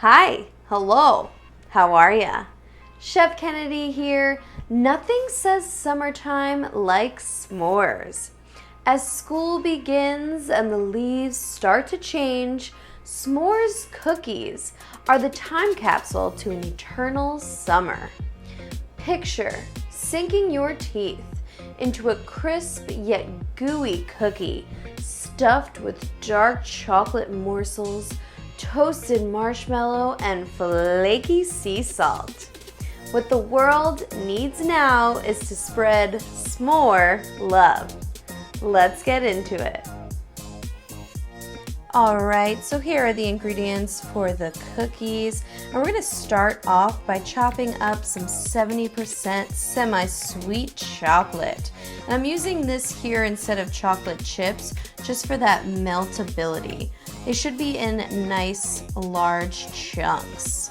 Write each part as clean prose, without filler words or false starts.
Hi, hello, how are ya? Chef Kennedy here. Nothing says summertime like s'mores. As school begins and the leaves start to change, s'mores cookies are the time capsule to an eternal summer. Picture sinking your teeth into a crisp yet gooey cookie stuffed with dark chocolate morsels, toasted marshmallow, and flaky sea salt. What the world needs now is to spread s'more love. Let's get into it. Alright, so here are the ingredients for the cookies. And we're going to start off by chopping up some 70% semi-sweet chocolate. And I'm using this here instead of chocolate chips just for that meltability. They should be in nice large chunks.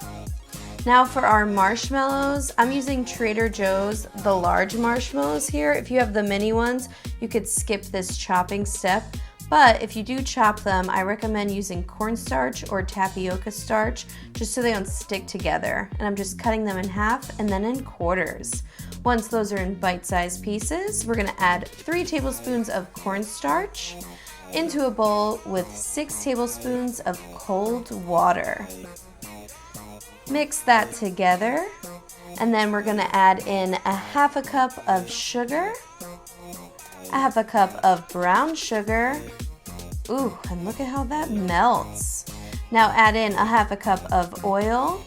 Now for our marshmallows, I'm using Trader Joe's, the large marshmallows here. If you have the mini ones, you could skip this chopping step. But if you do chop them, I recommend using cornstarch or tapioca starch just so they don't stick together. And I'm just cutting them in half and then in quarters. Once those are in bite-sized pieces, we're gonna add 3 tablespoons of cornstarch into a bowl with 6 tablespoons of cold water. Mix that together, and then we're gonna add in a half a cup of sugar, a half a cup of brown sugar. Ooh, and look at how that melts. Now add in a half a cup of oil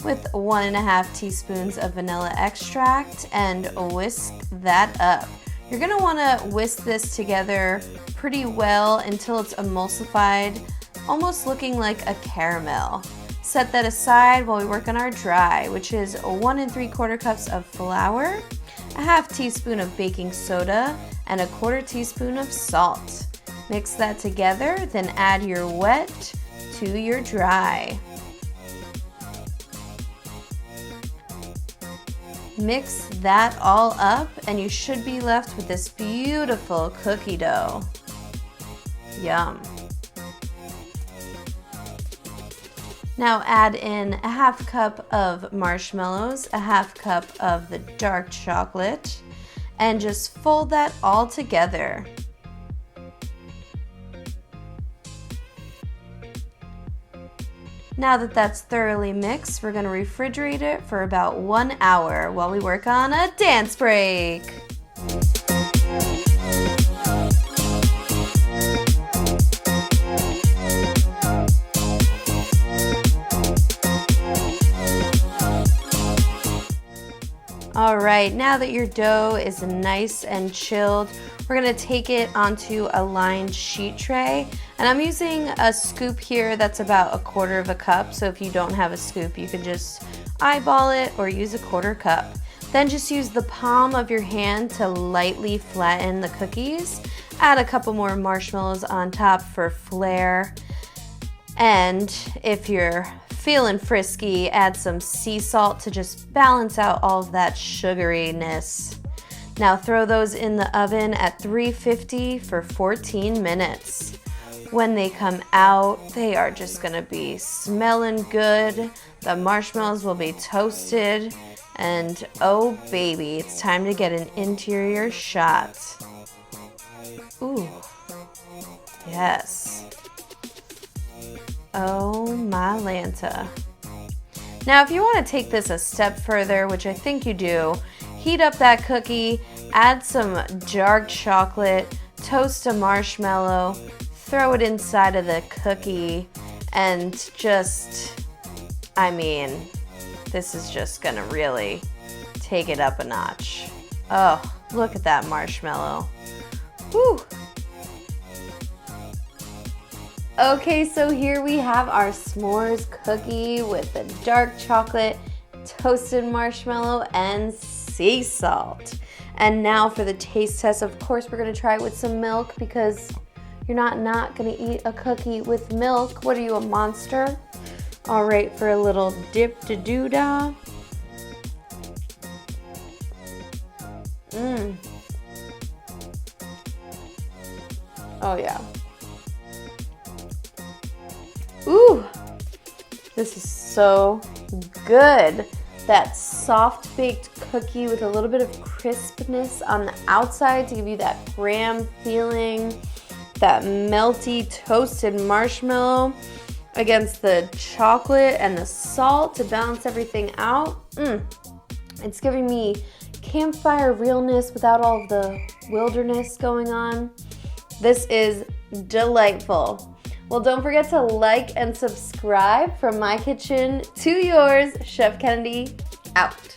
with 1.5 teaspoons of vanilla extract and whisk that up. You're gonna wanna whisk this together pretty well until it's emulsified, almost looking like a caramel. Set that aside while we work on our dry, which is 1 3/4 cups of flour, a half teaspoon of baking soda, and a 1/4 teaspoon of salt. Mix that together, then add your wet to your dry. Mix that all up and you should be left with this beautiful cookie dough. Yum. Now add in a half cup of marshmallows, a half cup of the dark chocolate, and just fold that all together. Now that that's thoroughly mixed, we're going to refrigerate it for about 1 hour while we work on a dance break. All right, now that your dough is nice and chilled, we're gonna take it onto a lined sheet tray. And I'm using a scoop here that's about 1/4 cup. So if you don't have a scoop, you can just eyeball it or use a 1/4 cup. Then just use the palm of your hand to lightly flatten the cookies. Add a couple more marshmallows on top for flair. And if you're feeling frisky, add some sea salt to just balance out all of that sugariness. Now throw those in the oven at 350 for 14 minutes. When they come out, they are just gonna be smelling good. The marshmallows will be toasted, and oh baby, it's time to get an interior shot. Ooh, yes. Oh my Lanta. Now if you want to take this a step further, which I think you do, heat up that cookie, add some dark chocolate, toast a marshmallow, throw it inside of the cookie, and just, I mean, this is just gonna really take it up a notch. Oh, look at that marshmallow. Whew. Okay, so here we have our s'mores cookie with the dark chocolate, toasted marshmallow, and sea salt. And now for the taste test. Of course, we're gonna try it with some milk because you're not gonna eat a cookie with milk. What are you, a monster? All right, for a little dip-de-doo-dah. Oh yeah. Ooh, This is so good. That soft baked cookie with a little bit of crispness on the outside to give you that graham feeling. That melty toasted marshmallow against the chocolate and the salt to balance everything out. It's giving me campfire realness without all of the wilderness going on. This is delightful. Well, don't forget to like and subscribe. From my kitchen to yours, Chef Kennedy out.